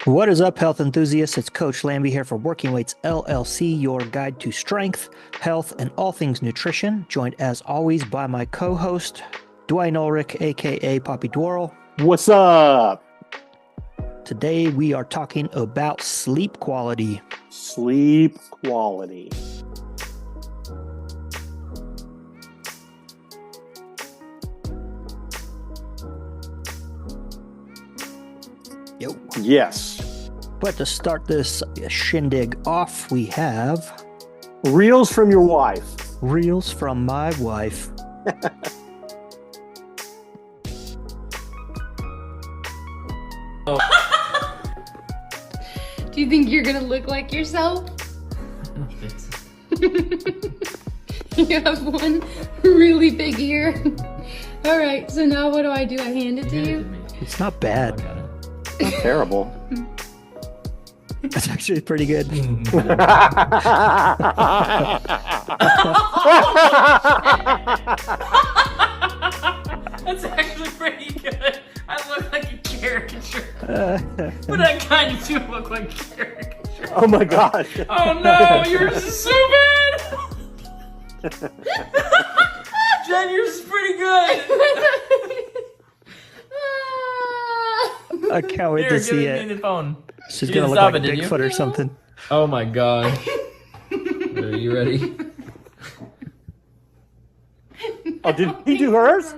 What is up, health enthusiasts? It's Coach Lambie here for Working Weights LLC, your guide to strength, health, and all things nutrition. Joined as always by my co-host, Dwayne Ulrich, aka Poppy Dwarrell. What's up? Today we are talking about sleep quality. Sleep quality. Yo. Yes. But to start this shindig off, we have Reels from your wife. reels from my wife. Do you think you're gonna look like yourself? You have one really big ear. All right, so now what do? I hand it to you? It's not bad. Not terrible. It's actually pretty good. That's actually pretty good. I look like a caricature. But I kind of do look like a caricature. Oh my gosh. Oh no, yours is so bad! Jen, yours is pretty good! I can't wait Here, to give see me it. the phone. She's You gonna didn't look stop like it, did you? Bigfoot or something. Oh my god. Are you ready? Oh, did he do hers?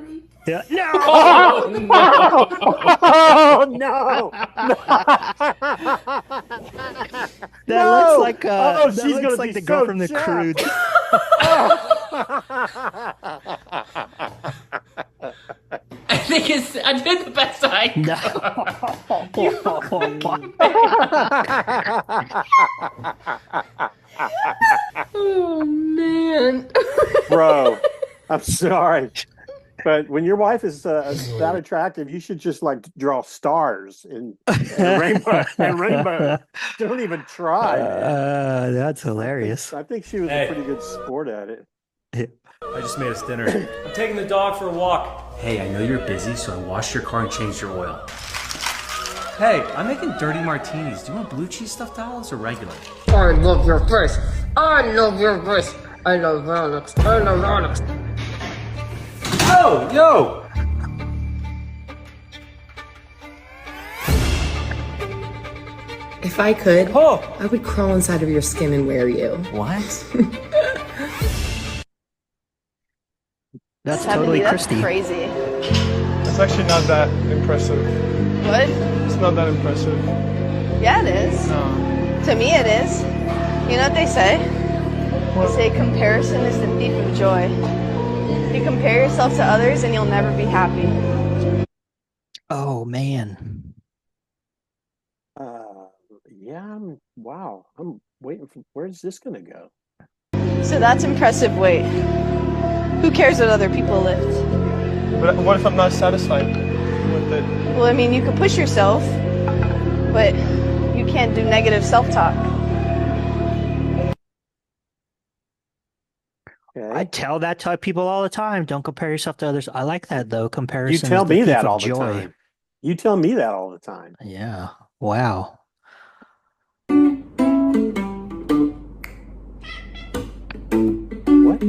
Yeah. No. Oh no! Oh no! That No! looks like Oh, that she's looks gonna like be the girl so from the jacked. Croods. I think I did the best I could. Oh man. Bro, I'm sorry. But when your wife is that attractive, you should just like draw stars and rainbow and rainbow. Don't even try. Man. That's hilarious. I think she was Hey. a pretty good sport at it. I just made us dinner. I'm taking the dog for a walk. Hey, I know you're busy, so I washed your car and changed your oil. Hey, I'm making dirty martinis. Do you want blue cheese stuffed olives or regular? I love your face. I love your face. I love Alex. I love Alex. Oh, yo! If I could, Oh! I would crawl inside of your skin and wear you. What? That's totally Christy. Crazy. It's actually not that impressive. What? It's not that impressive. Yeah, it is. No. To me, it is. You know what they say? They say comparison is the thief of joy. You compare yourself to others and you'll never be happy. Oh man. Yeah, wow. I'm waiting for where's this gonna go? So that's impressive weight. Who cares what other people lift? But what if I'm not satisfied with it? Well, I mean, you can push yourself, but you can't do negative self-talk. I tell that to people all the time. Don't compare yourself to others. I like that though. You Comparison. tell is the me thief that of all the joy. time. You tell me that all the time. Yeah. Wow. What?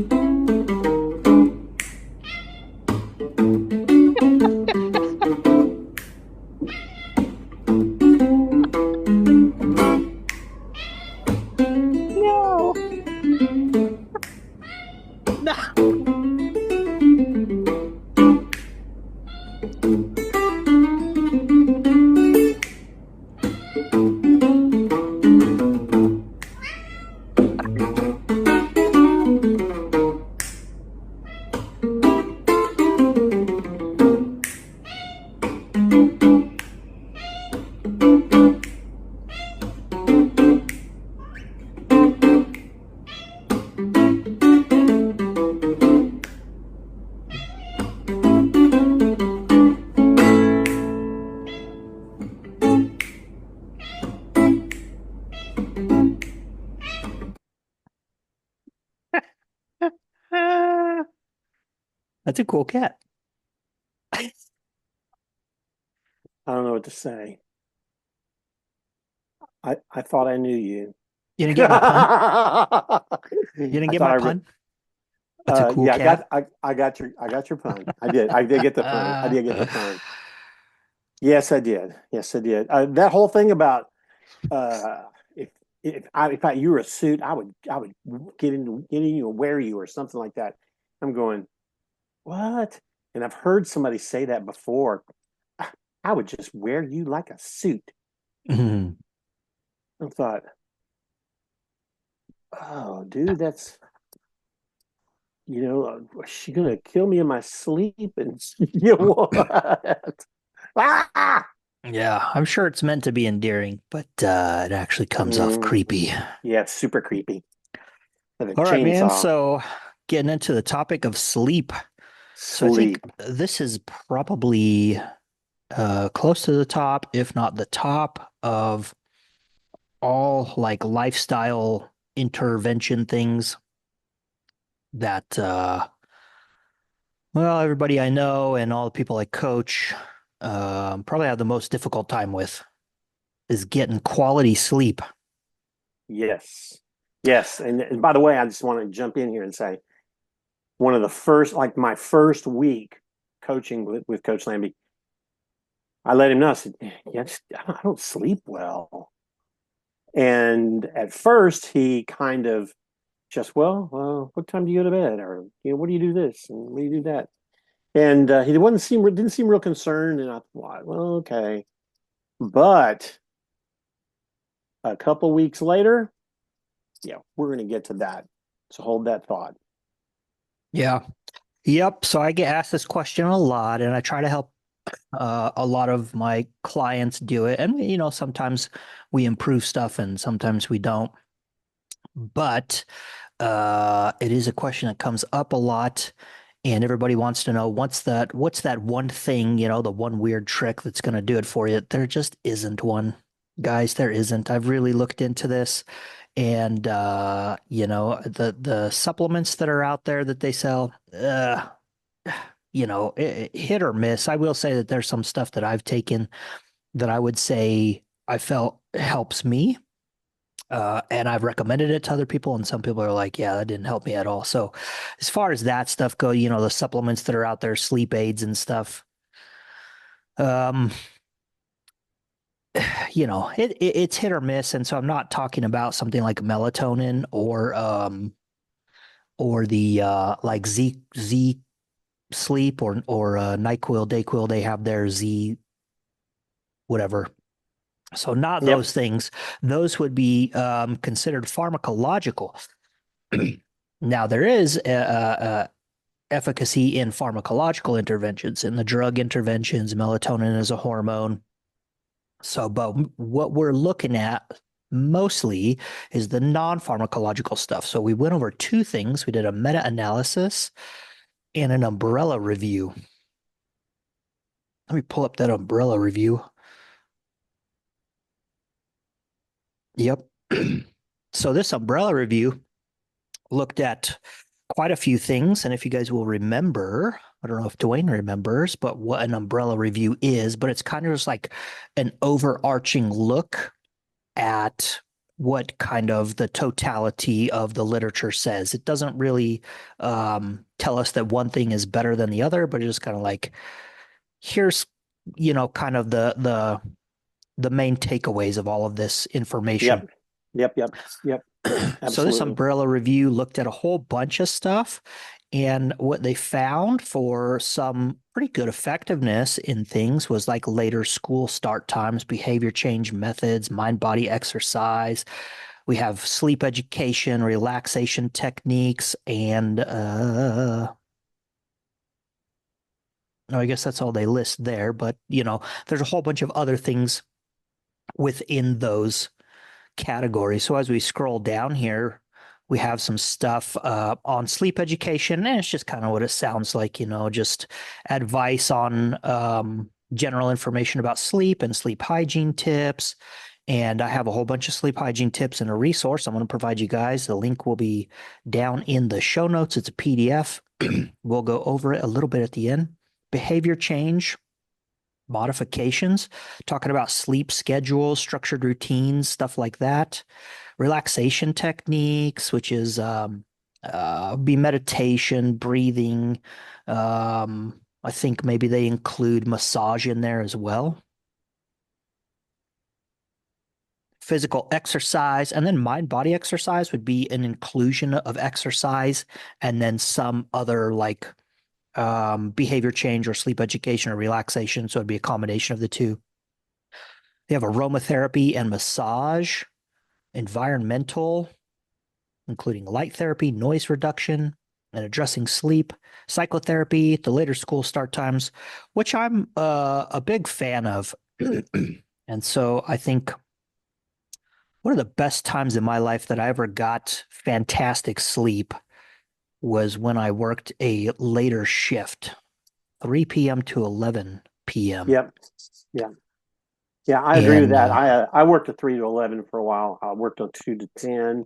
That's a cool cat. I don't know what to say. I thought I knew you. You didn't get my pun? You didn't I get thought my I pun? That's a cool yeah, cat. I got your pun. I did get the pun. I did get the pun. Yes, I did. Yes, I did. That whole thing about uh, if you were a suit, I would get in you and wear you or something like that. I'm going, what? And I've heard somebody say that before. I would just wear you like a suit. Mhm. I thought, oh, dude, that's is she gonna kill me in my sleep? And you know what? Ah! Yeah, I'm sure it's meant to be endearing, but it actually comes off creepy. Yeah, it's super creepy. Like a All right, man. chainsaw. So getting into the topic of sleep. So I think Sleep. this is probably close to the top, if not the top of all like lifestyle intervention things that well, everybody I know and all the people I coach probably have the most difficult time with is getting quality sleep. Yes. Yes. And by the way, I just want to jump in here and say one of the first, like my first week coaching with Coach Lambie, I let him know. I said, yeah, I don't sleep well. And at first he kind of just, well, what time do you go to bed? Or, what do you do this? And what do you do that? And he didn't seem real concerned. And I thought, well, okay. But a couple weeks later, yeah, we're going to get to that. So hold that thought. Yeah. Yep. So I get asked this question a lot, and I try to help a lot of my clients do it. And, sometimes we improve stuff and sometimes we don't. But it is a question that comes up a lot. And everybody wants to know what's that one thing, the one weird trick that's going to do it for you. There just isn't one. Guys, there isn't. I've really looked into this. And the supplements that are out there that they sell, hit or miss. I will say that there's some stuff that I've taken that I would say I felt helps me. And I've recommended it to other people, and some people are like, yeah, that didn't help me at all. So as far as that stuff go, the supplements that are out there, sleep aids and stuff, it's hit or miss. And so I'm not talking about something like melatonin or the like Z sleep or NyQuil, DayQuil. They have their Z whatever. So not those things. Those would be considered pharmacological. Now there is efficacy in pharmacological interventions, in the drug interventions. Melatonin is a hormone. So, but what we're looking at mostly is the non-pharmacological stuff. So we went over two things. We did a meta-analysis and an umbrella review. Let me pull up that umbrella review. Yep. So this umbrella review looked at quite a few things. And if you guys will remember, I don't know if Dwayne remembers, but what an umbrella review is, but it's kind of just like an overarching look at what kind of the totality of the literature says. It doesn't really tell us that one thing is better than the other, but it's just kind of like, here's, kind of the main takeaways of all of this information. Yep. So this umbrella review looked at a whole bunch of stuff, and what they found for some pretty good effectiveness in things was like later school start times, behavior change methods, mind-body exercise. We have sleep education, relaxation techniques, and no, I guess that's all they list there, but there's a whole bunch of other things within those categories. So as we scroll down here, we have some stuff on sleep education, and it's just kind of what it sounds like, just advice on general information about sleep and sleep hygiene tips. And I have a whole bunch of sleep hygiene tips in a resource I'm going to provide you guys. The link will be down in the show notes. It's a PDF. We'll go over it a little bit at the end. Behavior change. modifications, talking about sleep schedules, structured routines, stuff like that. Relaxation techniques, which is be meditation, breathing. I think maybe they include massage in there as well. Physical exercise, and then mind body exercise would be an inclusion of exercise and then some other like behavior change or sleep education or relaxation. So it'd be a combination of the two. They have aromatherapy and massage, environmental, including light therapy, noise reduction, and addressing sleep, psychotherapy, the later school start times, which I'm a big fan of. And so I think one of the best times in my life that I ever got fantastic sleep was when I worked a later shift, 3 p.m. to 11 p.m. Yep. Yeah. Yeah, I agree with that. And I worked a 3 to 11 for a while. I worked a 2 to 10.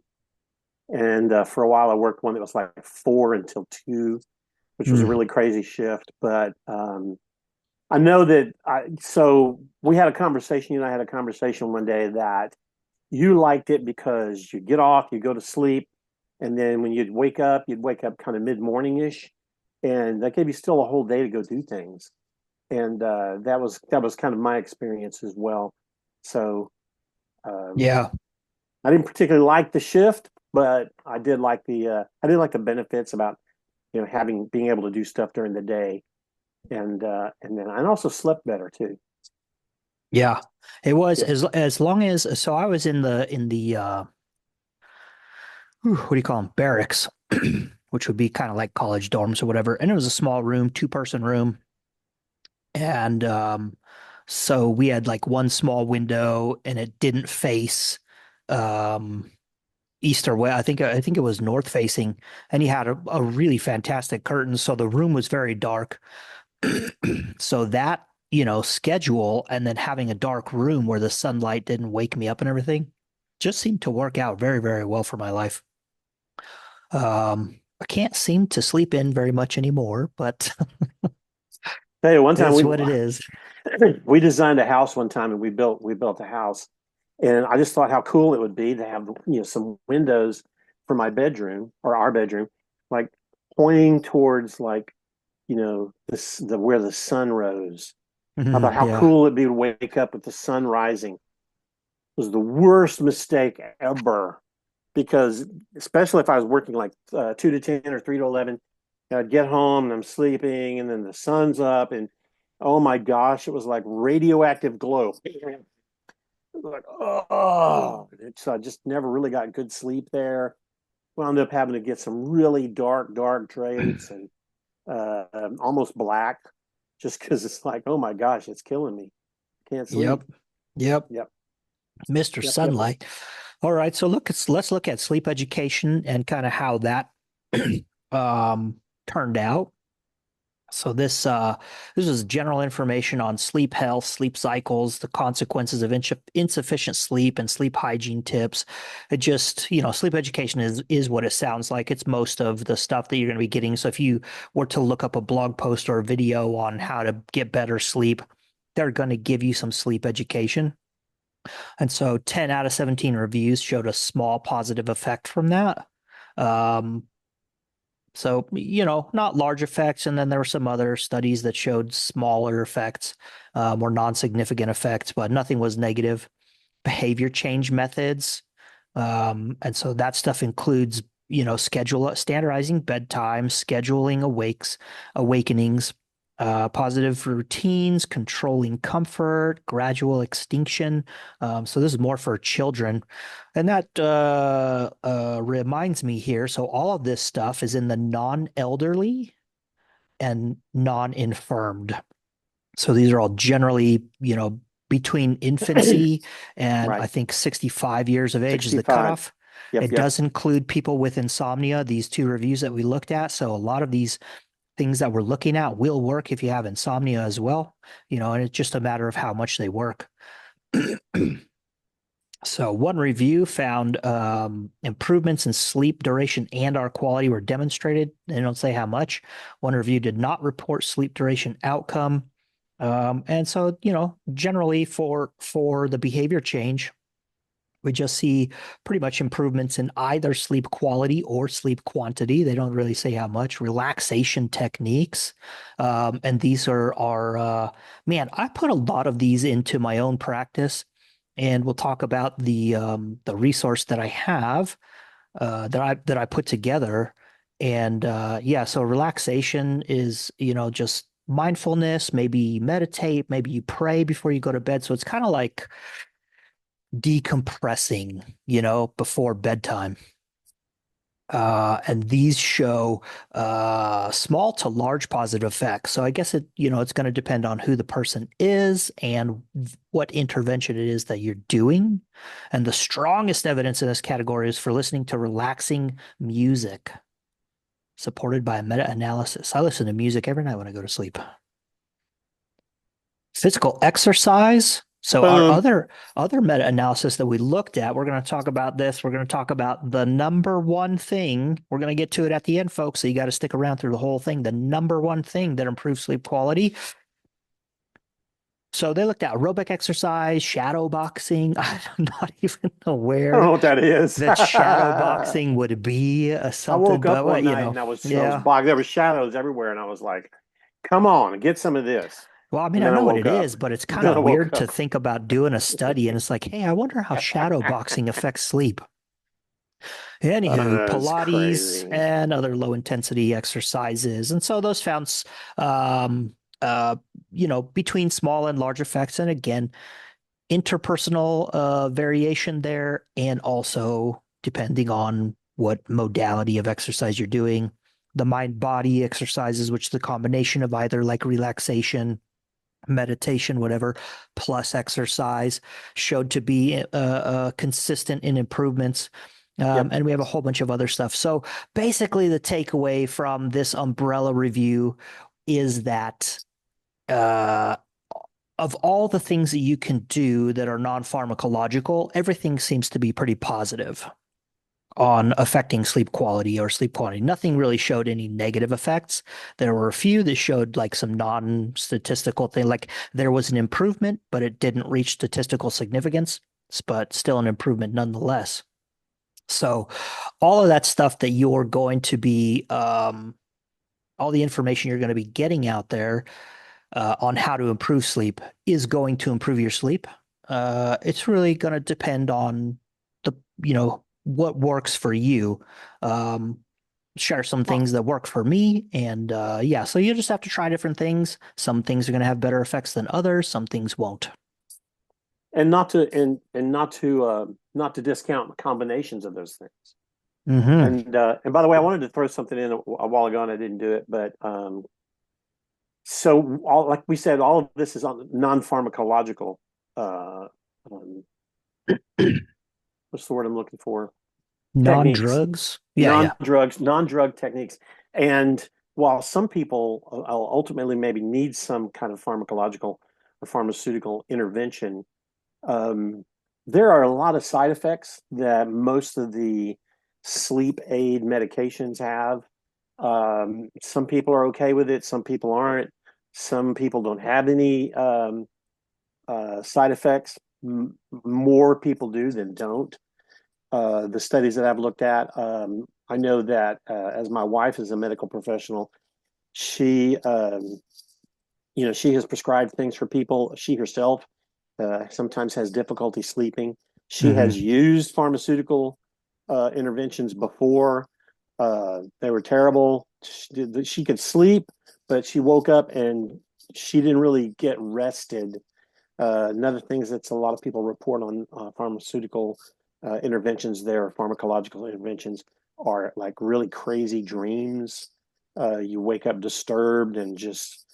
And for a while, I worked one that was like 4 until 2, which was a really crazy shift. But I know that so we had a conversation, you and I had a conversation one day that you liked it because you get off, you go to sleep, and then when you'd wake up kind of mid-morning-ish, and that gave you still a whole day to go do things. And that was kind of my experience as well. So yeah, I didn't particularly like the shift, but I did like the benefits about being able to do stuff during the day, and then I also slept better too. yeah, it was as long as so I was in the what do you call them, barracks, which would be kind of like college dorms or whatever, and it was a small room, 2-person room, and so we had like one small window, and it didn't face east or west. I think it was north facing, and he had a really fantastic curtain, so the room was very dark. So that schedule and then having a dark room where the sunlight didn't wake me up and everything just seemed to work out very, very well for my life. I can't seem to sleep in very much anymore, but Hey, one time that's what it is. we designed a house one time, and we built a house, and I just thought how cool it would be to have some windows for my bedroom or our bedroom, like pointing towards like where the sun rose. I thought how cool it'd be to wake up with the sun rising. It was the worst mistake ever, because especially if I was working like 2 to 10 or 3 to 11, I'd get home and I'm sleeping, and then the sun's up, and oh my gosh, it was like radioactive glow. Like, oh, so I just never really got good sleep there. Wound up having to get some really dark drapes and almost black, just because it's like, oh my gosh, it's killing me. Can't sleep. Yep. Mr. Sunlight. All right, so let's look at sleep education and kind of how that turned out. So this is general information on sleep health, sleep cycles, the consequences of insufficient sleep, and sleep hygiene tips. It just, sleep education is what it sounds like. It's most of the stuff that you're going to be getting. So if you were to look up a blog post or a video on how to get better sleep, they're going to give you some sleep education. And so 10 out of 17 reviews showed a small positive effect from that. So, not large effects. And then there were some other studies that showed smaller effects, or non-significant effects, but nothing was negative. Behavior change methods. And so that stuff includes, standardizing bedtime, scheduling awakenings, positive routines, controlling comfort, gradual extinction. So this is more for children. And that reminds me here. So all of this stuff is in the non-elderly and non-infirmed. So these are all generally, between infancy and Right. I think 65 years of age is the 65. cutoff. Yep, It yep. does include people with insomnia, these 2 reviews that we looked at. So a lot of these things that we're looking at will work if you have insomnia as well, and it's just a matter of how much they work. So one review found improvements in sleep duration and/or quality were demonstrated. They don't say how much. One review did not report sleep duration outcome. And so, generally for the behavior change, we just see pretty much improvements in either sleep quality or sleep quantity. They don't really say how much. Relaxation techniques, and these are man, I put a lot of these into my own practice, and we'll talk about the resource that I have that I put together. And yeah, so relaxation is just mindfulness. Maybe you meditate, maybe you pray before you go to bed. So it's kind of like decompressing, before bedtime. And these show small to large positive effects. So I guess it's going to depend on who the person is and what intervention it is that you're doing. And the strongest evidence in this category is for listening to relaxing music, supported by a meta-analysis. I listen to music every night when I go to sleep. Physical exercise. So our other meta-analysis that we looked at, we're going to talk about this. We're going to talk about the number one thing. We're going to get to it at the end, folks. So you got to stick around through the whole thing. The number one thing that improves sleep quality. So they looked at aerobic exercise, shadow boxing. I'm not even aware I don't know what that is. that shadow boxing would be something. I woke up but, one you night know, and I was yeah. bogged. There were shadows everywhere, and I was like, "Come on, get some of this." Well, I mean, And I then I know what woke it up. is, but it's kind Then I of woke weird to up. think about doing a study, and it's like, hey, I wonder how shadow boxing affects sleep. Anywho, That's Pilates crazy. and other low intensity exercises. And so those found, between small and large effects. And again, interpersonal variation there, and also depending on what modality of exercise you're doing. The mind-body exercises, which is the combination of either like relaxation, meditation, whatever, plus exercise, showed to be consistent in improvements. And we have a whole bunch of other stuff. So basically the takeaway from this umbrella review is that of all the things that you can do that are non-pharmacological, everything seems to be pretty positive on affecting sleep quality or sleep quantity. Nothing really showed any negative effects. There were a few that showed like some non-statistical thing, like there was an improvement, but it didn't reach statistical significance, but still an improvement nonetheless. So all of that stuff that you're going to be, all the information you're going to be getting out there on how to improve sleep is going to improve your sleep. It's really going to depend on what works for you. Share some things that work for me. And yeah, so you just have to try different things. Some things are going to have better effects than others. Some things won't. And not to discount combinations of those things. Mm-hmm. And by the way, I wanted to throw something in a while ago and I didn't do it, but so like we said, all of this is on non-pharmacological. What's the word I'm looking for? Non-drugs. Non-drug techniques. And while some people ultimately maybe need some kind of pharmacological or pharmaceutical intervention, there are a lot of side effects that most of the sleep aid medications have. Some people are okay with it. Some people aren't. Some people don't have any side effects. More people do than don't. The studies that I've looked at, I know that as my wife is a medical professional, she has prescribed things for people. She herself sometimes has difficulty sleeping. She has used pharmaceutical interventions before. They were terrible. She could sleep, but she woke up and she didn't really get rested. Another thing that's a lot of people report on pharmaceutical interventions there, pharmacological interventions, are like really crazy dreams. You wake up disturbed and just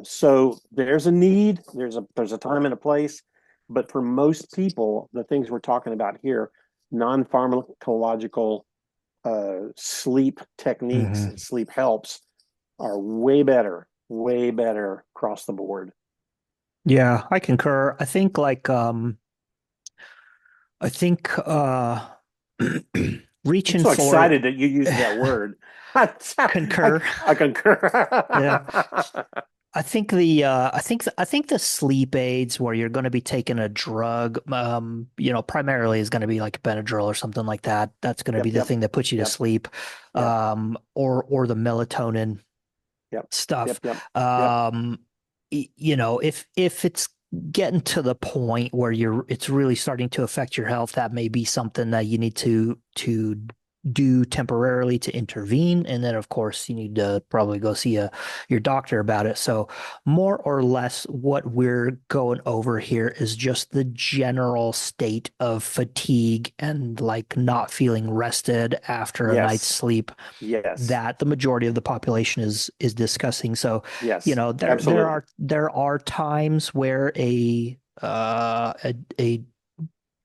so there's a need, there's a time and a place, but for most people, the things we're talking about here, non-pharmacological sleep techniques and sleep helps are way better across the board. Yeah, I concur. I think reaching I'm so for excited that you used that word. concur. I concur. Yeah. I think the sleep aids where you're going to be taking a drug, primarily is going to be like Benadryl or something like that. That's going to be Yep, the yep, thing that puts you to yep, sleep, yep, or the melatonin yep, stuff. yep, yep, yep. If it's getting to the point where it's really starting to affect your health, that may be something that you need to do temporarily to intervene. And then, of course, you need to probably go see your doctor about it. So more or less what we're going over here is just the general state of fatigue and like not feeling rested after a night's Yes, sleep yes, that the majority of the population is discussing. So, yes, there absolutely. are times where a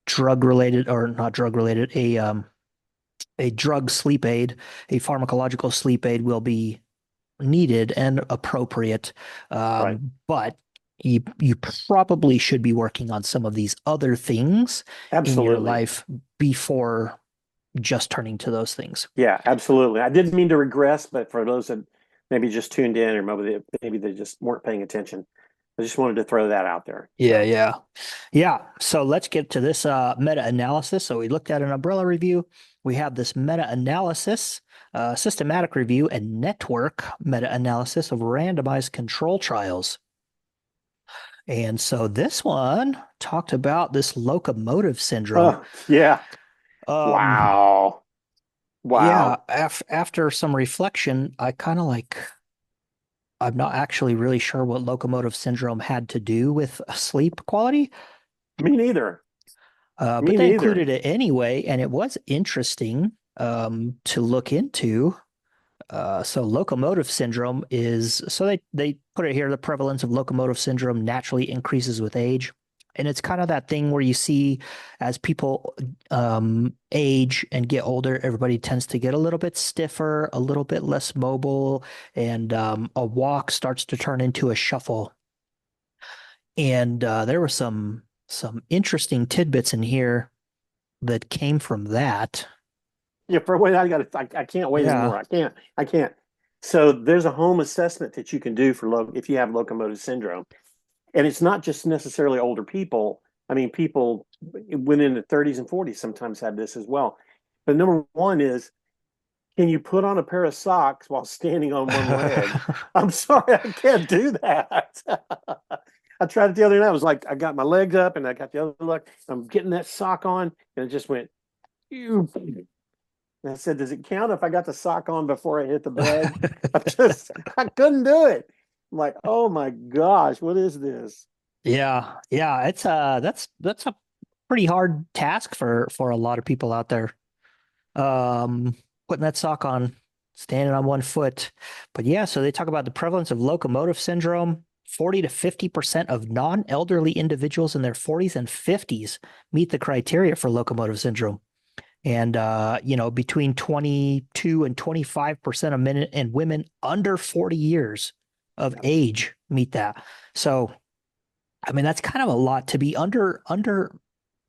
drug related, or not drug related, a drug sleep aid, a pharmacological sleep aid will be needed and appropriate. Right. But you probably should be working on some of these other things in your Absolutely. life before just turning to those things. Yeah, absolutely. I didn't mean to regress, but for those that maybe just tuned in or maybe they just weren't paying attention, I just wanted to throw that out there. Yeah, So, yeah. Yeah. So let's get to this meta-analysis. So we looked at an umbrella review. We have this meta-analysis, systematic review, and network meta-analysis of randomized control trials. And so this one talked about this locomotive syndrome. oh, yeah. Um, Wow. yeah, Wow. after some reflection, I'm not actually really sure what locomotive syndrome had to do with sleep quality. Me neither. But Me they neither. included it anyway, and it was interesting to look into. So locomotive syndrome is, so they put it here, the prevalence of locomotive syndrome naturally increases with age. And it's kind of that thing where you see as people age and get older, everybody tends to get a little bit stiffer, a little bit less mobile, and a walk starts to turn into a shuffle. And there were some interesting tidbits in here that came from that. Yeah, for wait, I can't wait Yeah. anymore. I can't. So there's a home assessment that you can do for if you have locomotive syndrome. And it's not just necessarily older people. I mean, people within the 30s and 40s sometimes have this as well. But number one is, can you put on a pair of socks while standing on one leg? I'm sorry, I can't do that. I tried it the other night. I was like, I got my legs up and I got the other leg. I'm getting that sock on, and it just went. Ew. And I said, does it count if I got the sock on before I hit the bed? I couldn't do it. I'm like, oh my gosh, what is this? Yeah. Yeah. It's that's a pretty hard task for a lot of people out there. Um, Putting that sock on, standing on one foot. But yeah, so they talk about the prevalence of locomotive syndrome. 40 to 50% of non-elderly individuals in their 40s and 50s meet the criteria for locomotive syndrome. And between 22 and 25% of men and women under 40 years of age meet that. So, I mean, that's kind of a lot to be under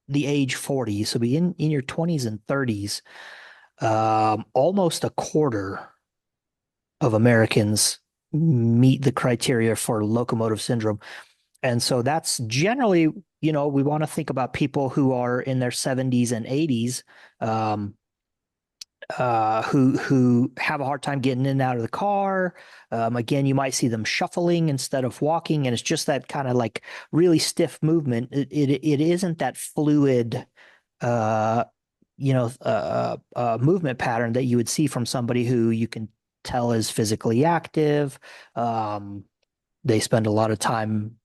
the age 40. So be in your 20s and 30s. Almost a quarter of Americans meet the criteria for locomotive syndrome. And so that's generally, we want to think about people who are in their 70s and 80s, who have a hard time getting in and out of the car. Again, you might see them shuffling instead of walking, and it's just that kind of like really stiff movement. It isn't that fluid, movement pattern that you would see from somebody who you can tell is physically active. They spend a lot of time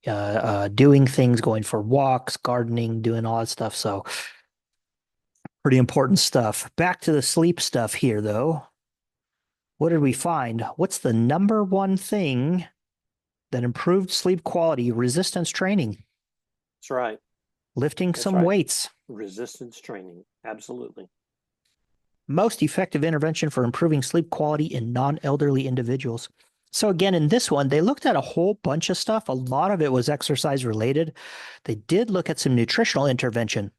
doing things, going for walks, gardening, doing all that stuff. So pretty important stuff. Back to the sleep stuff here, though. What did we find? What's the number one thing that improved sleep quality? Resistance training. That's right. Lifting That's some right. weights. Resistance training. Absolutely. Most effective intervention for improving sleep quality in non-elderly individuals. So again, in this one, they looked at a whole bunch of stuff. A lot of it was exercise related. They did look at some nutritional intervention.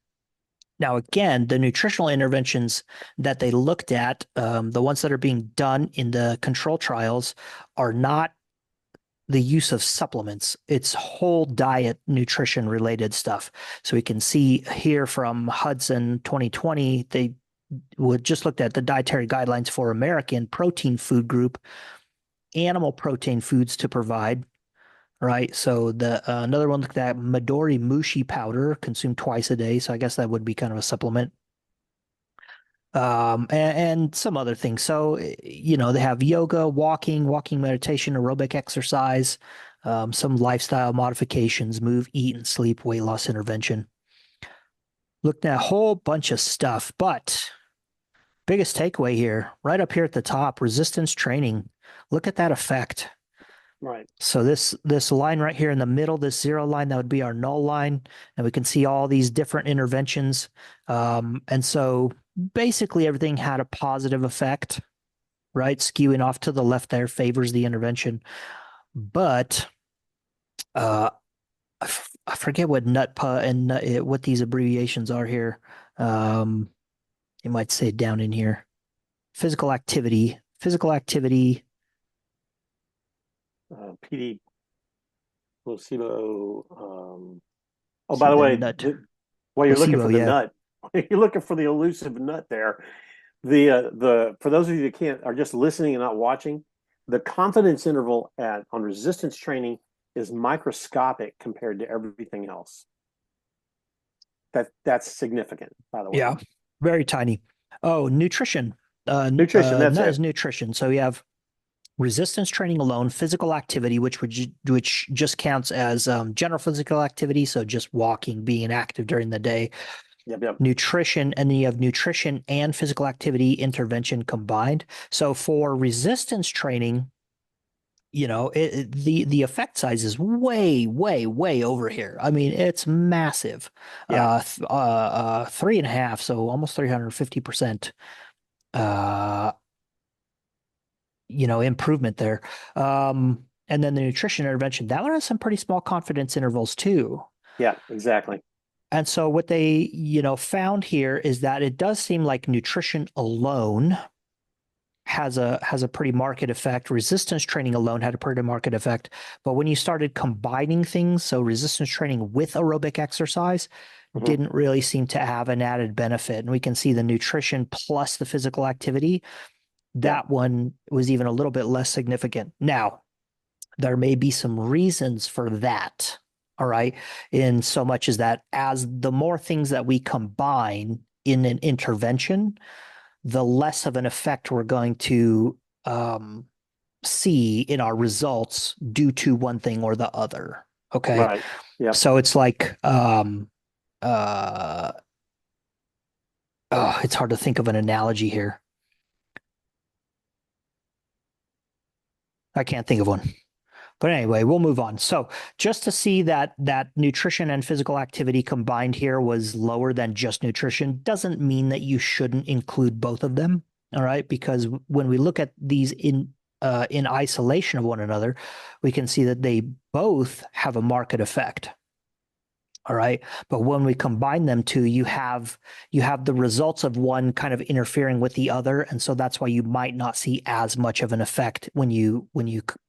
Now, again, the nutritional interventions that they looked at, the ones that are being done in the control trials, are not the use of supplements. It's whole diet nutrition related stuff. So we can see here from Hudson 2020, they would just looked at the dietary guidelines for American protein food group, animal protein foods to provide. Right. So the another one looked at Midori Mushi powder consumed twice a day. So I guess that would be kind of a supplement. And some other things. So, they have yoga, walking meditation, aerobic exercise, some lifestyle modifications, move, eat, and sleep, weight loss intervention. Looked at a whole bunch of stuff, but biggest takeaway here, right up here at the top, resistance training. Look at that effect. Right. So this line right here in the middle, this 0 line, that would be our null line. And we can see all these different interventions. And so basically everything had a positive effect, right? Skewing off to the left there favors the intervention. But I forget what NUTPA and what these abbreviations are here. You might say down in here. Physical activity. PD, placebo. Oh, by the way, nut. while you're looking Placebo, for the yeah. nut, you're looking for the elusive nut there. The for those of you that are just listening and not watching, the confidence interval on resistance training is microscopic compared to everything else. That's significant, by the way. Yeah, very tiny. Oh, nutrition. Nutrition, that's that it. is nutrition. So you have resistance training alone, physical activity, which just counts as general physical activity, so just walking, being active during the day. Yep. Nutrition, and then you have nutrition and physical activity intervention combined. So for resistance training, the effect size is way over here. I mean, it's massive. Yeah. 3.5, so almost 350%. Improvement there. And then the nutrition intervention, that one has some pretty small confidence intervals too. Yeah, exactly. And so what they, found here is that it does seem like nutrition alone has a pretty marked effect. Resistance training alone had a pretty marked effect. But when you started combining things, so resistance training with aerobic exercise, didn't really seem to have an added benefit. And we can see the nutrition plus the physical activity. That one was even a little bit less significant. Now, there may be some reasons for that, all right, in so much as that as the more things that we combine in an intervention, the less of an effect we're going to see in our results due to one thing or the other, okay? Right, yeah. So it's like, it's hard to think of an analogy here. I can't think of one. But anyway, we'll move on. So just to see that nutrition and physical activity combined here was lower than just nutrition doesn't mean that you shouldn't include both of them. All right. Because when we look at these in isolation of one another, we can see that they both have a marked effect. All right. But when we combine them two, you have the results of one kind of interfering with the other. And so that's why you might not see as much of an effect when you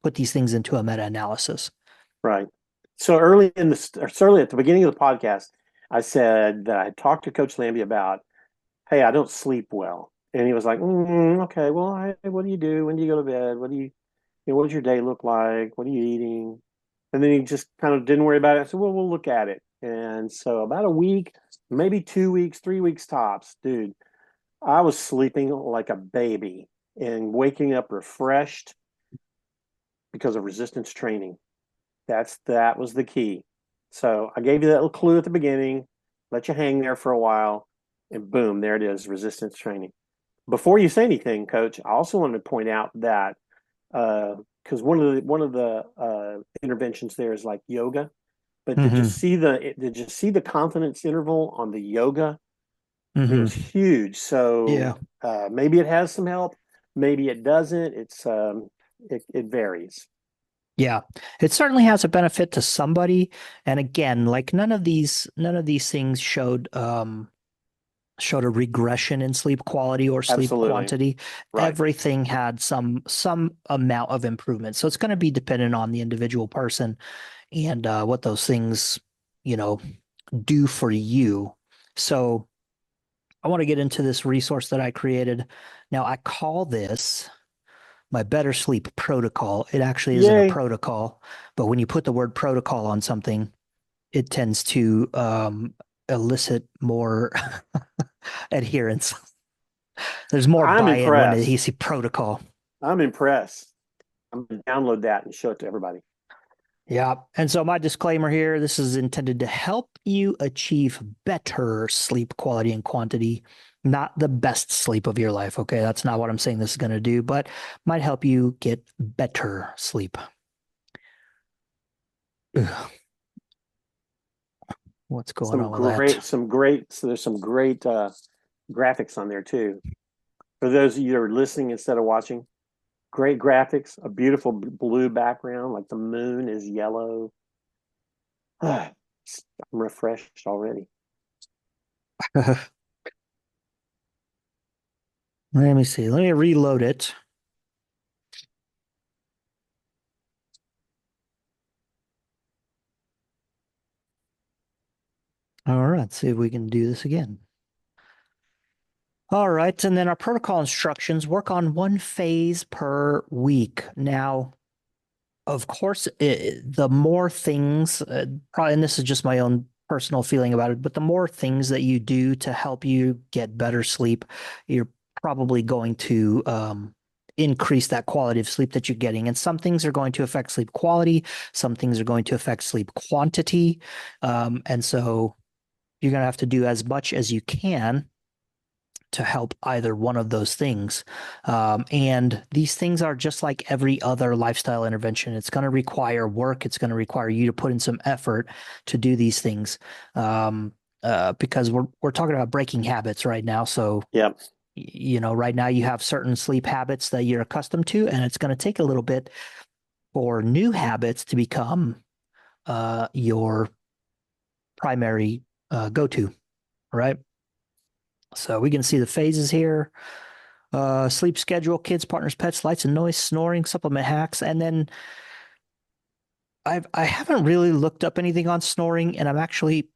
put these things into a meta-analysis. Right. So early at the beginning of the podcast, I said that I had talked to Coach Lambie about, hey, I don't sleep well. And he was like, okay, well, what do you do? When do you go to bed? What does your day look like? What are you eating? And then he just kind of didn't worry about it. I said, well, we'll look at it. And so about a week, maybe 2 weeks, 3 weeks tops, dude, I was sleeping like a baby and waking up refreshed because of resistance training. That was the key. So I gave you that little clue at the beginning, let you hang there for a while, and boom, there it is, resistance training. Before you say anything, Coach, I also wanted to point out that because one of the interventions there is like yoga. But did you see the confidence interval on the yoga? It was huge. So maybe it has some help, maybe it doesn't. It's it varies. Yeah, it certainly has a benefit to somebody. And again, like none of these things showed showed a regression in sleep quality or sleep Absolutely. quantity. Right. Everything had some amount of improvement. So it's going to be dependent on the individual person and what those things, do for you. So I want to get into this resource that I created. Now I call this my Better Sleep Protocol. It actually isn't a Yay. protocol, but when you put the word protocol on something, it tends to elicit more adherence. There's more I'm buy-in when impressed. you see protocol. I'm impressed. I'm going to download that and show it to everybody. Yeah. And so my disclaimer here, this is intended to help you achieve better sleep quality and quantity, not the best sleep of your life. Okay. That's not what I'm saying this is going to do, but might help you get better sleep. Ugh. What's going on with that? So there's some great graphics on there too. For those of you that are listening instead of watching, great graphics, a beautiful blue background, like the moon is yellow. I'm refreshed already. Let me see. Let me reload it. All right, let's see if we can do this again. All right, and then our protocol instructions work on 1 phase per week. Now, of course, the more things, probably, and this is just my own personal feeling about it, but the more things that you do to help you get better sleep, you're probably going to increase that quality of sleep that you're getting. And some things are going to affect sleep quality, some things are going to affect sleep quantity. And so you're going to have to do as much as you can to help either one of those things. And these things are just like every other lifestyle intervention. It's going to require work. It's going to require you to put in some effort to do these things, because we're talking about breaking habits right now. So, Yep. Right now you have certain sleep habits that you're accustomed to, and it's going to take a little bit for new habits to become your primary go-to, right? So we can see the phases here. Sleep schedule, kids, partners, pets, lights and noise, snoring, supplement hacks. And then I haven't really looked up anything on snoring, and I'm actually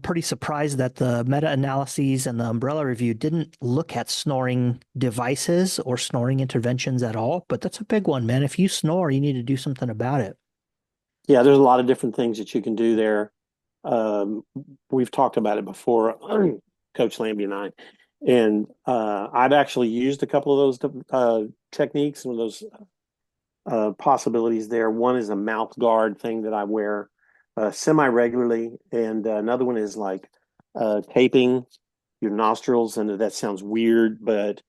pretty surprised that the meta-analyses and the umbrella review didn't look at snoring devices or snoring interventions at all. But that's a big one, man. If you snore, you need to do something about it. Yeah, there's a lot of different things that you can do there. We've talked about it before, Coach Lambie and I. And I've actually used a couple of those techniques and those possibilities there. One is a mouth guard thing that I wear semi-regularly, and another one is like taping your nostrils. And that sounds weird, but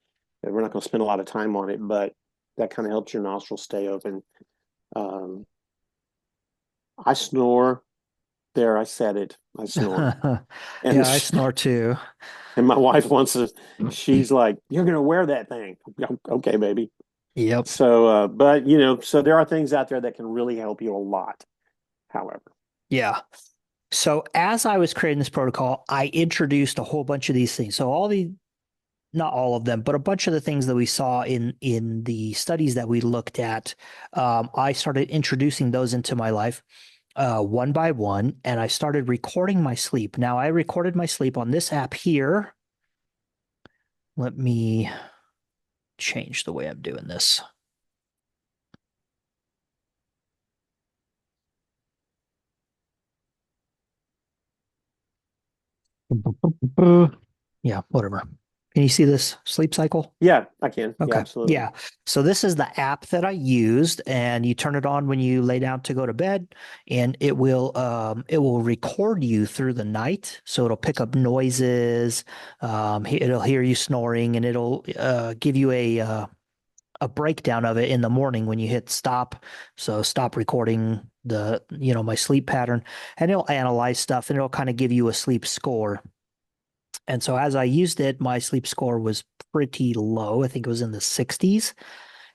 we're not going to spend a lot of time on it, but that kind of helps your nostrils stay open. I snore. There, I said it. I snore. And Yeah, I snore too. And my wife wants to, she's like, "You're going to wear that thing." Okay, baby. Yep. So, but so there are things out there that can really help you a lot, however. Yeah. So as I was creating this protocol, I introduced a whole bunch of these things. So not all of them, but a bunch of the things that we saw in the studies that we looked at, I started introducing those into my life one by one, and I started recording my sleep. Now, I recorded my sleep on this app here. Let me change the way I'm doing this. Yeah, whatever. Can you see this sleep cycle? Yeah, I can. Okay. Yeah, absolutely. Yeah. So this is the app that I used, and you turn it on when you lay down to go to bed, and it will record you through the night. So it'll pick up noises, it'll hear you snoring, and it'll give you a breakdown of it in the morning when you hit stop. So stop recording my sleep pattern, and it'll analyze stuff, and it'll kind of give you a sleep score. And so as I used it, my sleep score was pretty low. I think it was in the 60s.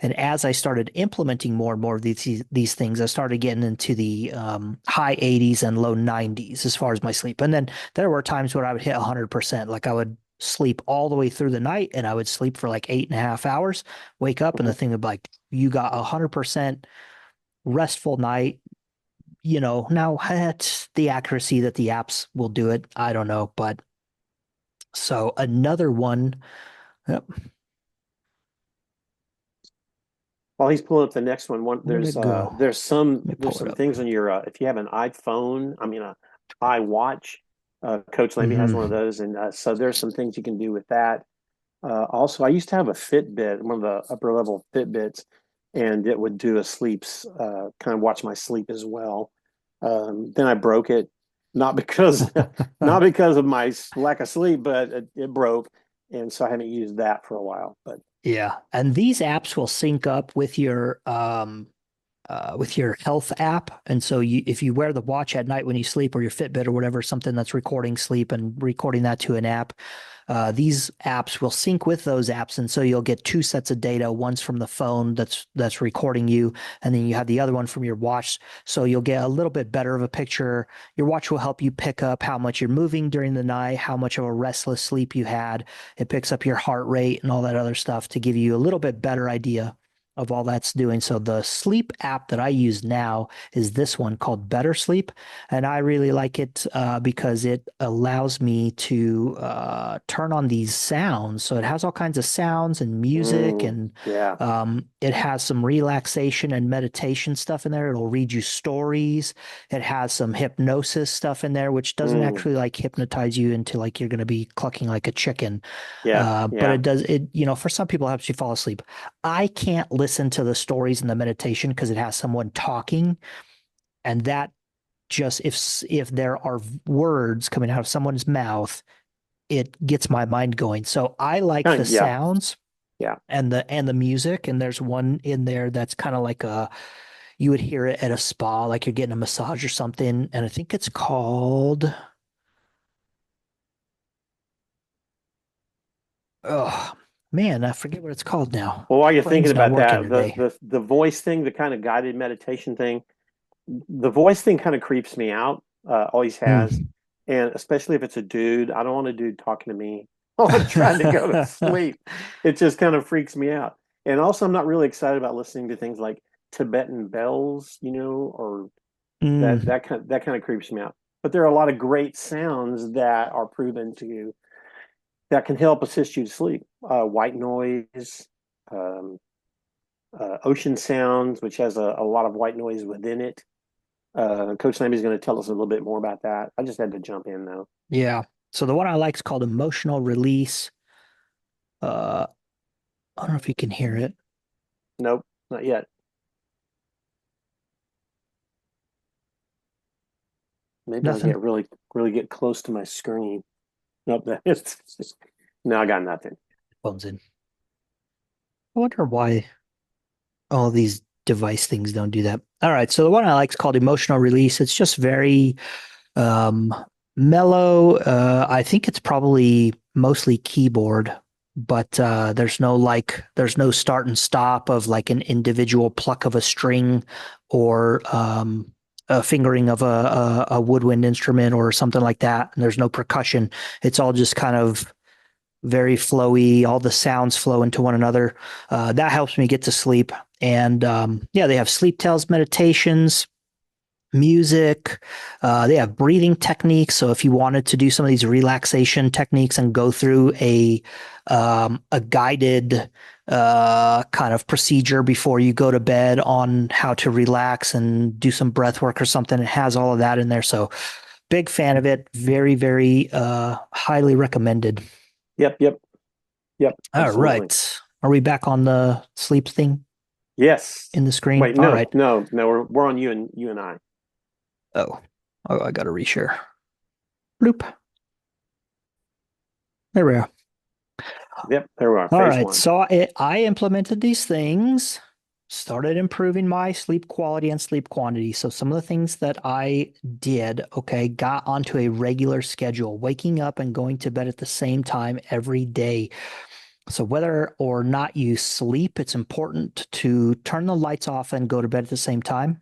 And as I started implementing more and more of these things, I started getting into the high 80s and low 90s as far as my sleep. And then there were times where I would hit 100%. Like I would sleep all the way through the night, and I would sleep for like 8.5 hours, wake up, and the thing would be like, you got 100% restful night. Now that's the accuracy that the apps will do it. I don't know, but so another one. Yep. While he's pulling up the next one, Where'd it go? there's some Let me pull it up. things on your if you have an iPhone, I mean a iWatch, Coach Lambie has one of those, and so there's some things you can do with that. Also, I used to have a Fitbit, one of the upper level Fitbits, and it would do a sleeps kind of watch my sleep as well. Then I broke it, not because not because of my lack of sleep, but it broke, and so I haven't used that for a while. But Yeah, and these apps will sync up with your health app, and so if you wear the watch at night when you sleep, or your Fitbit or whatever, something that's recording sleep and recording that to an app, these apps will sync with those apps, and so you'll get two sets of data. One's from the phone that's recording you, and then you have the other one from your watch. So you'll get a little bit better of a picture. Your watch will help you pick up how much you're moving during the night, how much of a restless sleep you had. It picks up your heart rate and all that other stuff to give you a little bit better idea of all that's doing. So the sleep app that I use now is this one called Better Sleep. And I really like it because it allows me to turn on these sounds. So it has all kinds of sounds and music, and it has some relaxation and meditation stuff in there. It'll read you stories. It has some hypnosis stuff in there, which doesn't actually like hypnotize you into like you're going to be clucking like a chicken. But it does, for some people it helps you fall asleep. I can't listen to the stories in the meditation because it has someone talking, and that just if there are words coming out of someone's mouth, it gets my mind going. So I like the sounds and the music, and there's one in there that's kind of like you would hear it at a spa, like you're getting a massage or something, and I think it's called man, I forget what it's called now. Well, while you're thinking about that, the voice thing, the kind of guided meditation thing, the voice thing kind of creeps me out. Always has, and especially if it's a dude. I don't want a dude talking to me while I'm trying to go to sleep. It just kind of freaks me out. And also, I'm not really excited about listening to things like Tibetan bells, or that kind of creeps me out. But there are a lot of great sounds that are proven that can help assist you to sleep. White noise, ocean sounds, which has a lot of white noise within it. Coach Lambie is going to tell us a little bit more about that. I just had to jump in though. Yeah. So the one I like is called Emotional Release. I don't know if you can hear it. Nope, not yet. Maybe I'll get really get close to my screen. Nope, no, I got nothing. Phone's in. I wonder why all these device things don't do that. All right, so the one I like is called Emotional Release. It's just very mellow. I think it's probably mostly keyboard, but there's no start and stop of like an individual pluck of a string or a fingering of a woodwind instrument or something like that. And there's no percussion. It's all just kind of very flowy. All the sounds flow into one another. That helps me get to sleep. And they have sleep tales, meditations, music. They have breathing techniques. So if you wanted to do some of these relaxation techniques and go through a guided kind of procedure before you go to bed on how to relax and do some breath work or something, it has all of that in there. So big fan of it. Very, very highly recommended. Yep. All Absolutely. right. Are we back on the sleep thing? Yes. In the screen? Wait, all right. No, we're on you and I. Oh, I got to reshare. Bloop. There we are. Yep, there we are. All right. One. So I implemented these things, started improving my sleep quality and sleep quantity. So some of the things that I did, got onto a regular schedule, waking up and going to bed at the same time every day. So whether or not you sleep, it's important to turn the lights off and go to bed at the same time.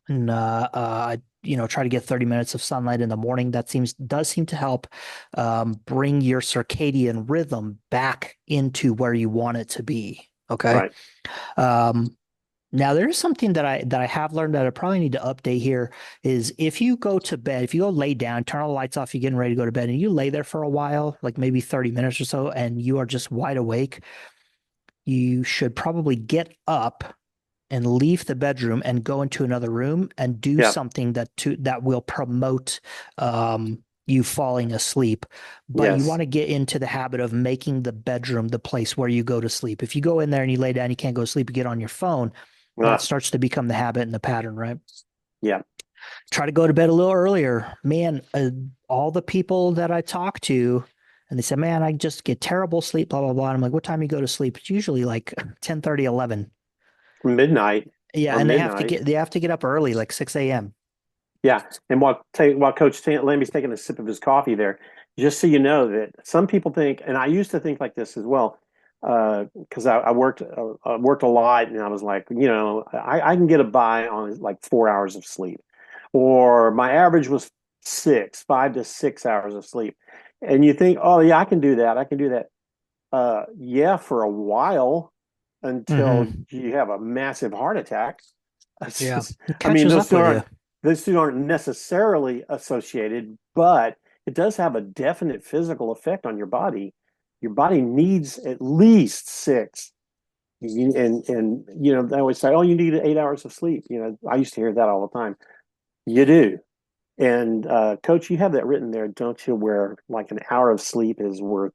And I try to get 30 minutes of sunlight in the morning. That does seem to help bring your circadian rhythm back into where you want it to be. Okay. Right. Now there is something that I have learned that I probably need to update here is if you go to bed, if you go lay down, turn all the lights off, you're getting ready to go to bed, and you lay there for a while, like maybe 30 minutes or so, and you are just wide awake, you should probably get up and leave the bedroom and go into another room and do something that will promote you falling asleep. But you want to get into the habit of making the bedroom the place where you go to sleep. If you go in there and you lay down, you can't go to sleep, you get on your phone, that starts to become the habit and the pattern, right? Yeah. Try to go to bed a little earlier. Man, all the people that I talk to, and they said, man, I just get terrible sleep, blah, blah, blah. And I'm like, what time you go to sleep? It's usually like 10:30, 11. Midnight. Yeah, and they have to get up early, like 6 a.m. Yeah, and while Coach Lambie's taking a sip of his coffee there, just so you know that some people think, and I used to think like this as well, because I worked a lot, and I was like, I can get by on like 4 hours of sleep, or my average was 5 to 6 hours of sleep, and you think, oh yeah, I can do that. Yeah, for a while until you have a massive heart attack. Yeah, I mean, those two aren't necessarily associated, but it does have a definite physical effect on your body. Your body needs at least 6. And they always say, oh, you need 8 hours of sleep. I used to hear that all the time. You do. And Coach, you have that written there, don't you, where like an hour of sleep is worth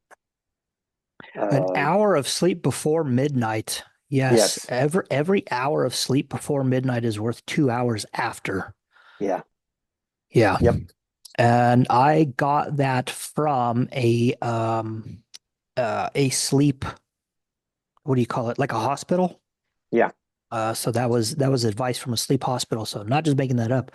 an hour of sleep before midnight. Yes. Every hour of sleep before midnight is worth 2 hours after. Yeah. Yeah. Yep. And I got that from a sleep, what do you call it? Like a hospital? Yeah. So that was advice from a sleep hospital. So not just making that up.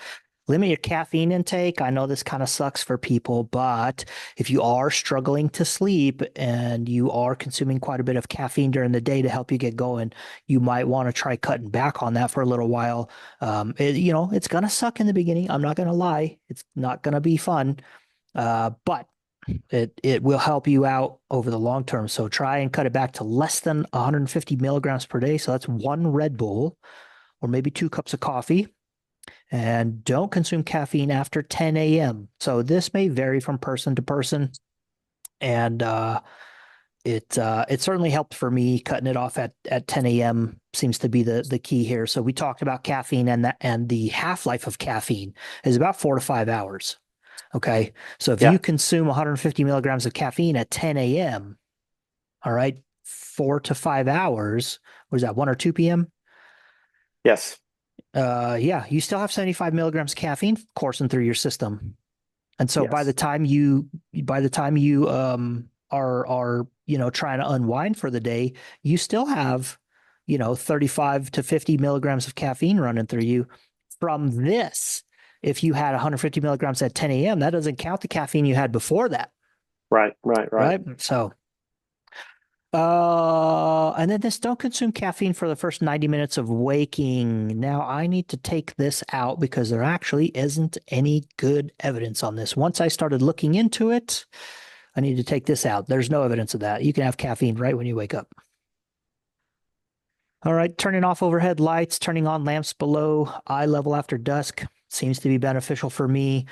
Limit your caffeine intake. I know this kind of sucks for people, but if you are struggling to sleep and you are consuming quite a bit of caffeine during the day to help you get going, you might want to try cutting back on that for a little while. It's going to suck in the beginning. I'm not going to lie. It's not going to be fun, but it will help you out over the long term. So try and cut it back to less than 150 milligrams per day. So that's 1 Red Bull or maybe 2 cups of coffee. And don't consume caffeine after 10 a.m. So this may vary from person to person. And it certainly helped for me. Cutting it off at 10 a.m. seems to be the key here. So we talked about caffeine, and the half-life of caffeine is about 4 to 5 hours. Okay. So if you consume 150 milligrams of caffeine at 10 a.m., all right, 4 to 5 hours, what is that, 1 or 2 p.m.? Yes. You still have 75 milligrams of caffeine coursing through your system. And so by the time you are trying to unwind for the day, you still have, 35 to 50 milligrams of caffeine running through you from this. If you had 150 milligrams at 10 a.m., that doesn't count the caffeine you had before that. Right. So, and then don't consume caffeine for the first 90 minutes of waking. Now, I need to take this out because there actually isn't any good evidence on this. Once I started looking into it, I need to take this out. There's no evidence of that. You can have caffeine right when you wake up. All right, turning off overhead lights, turning on lamps below eye level after dusk seems to be beneficial for me.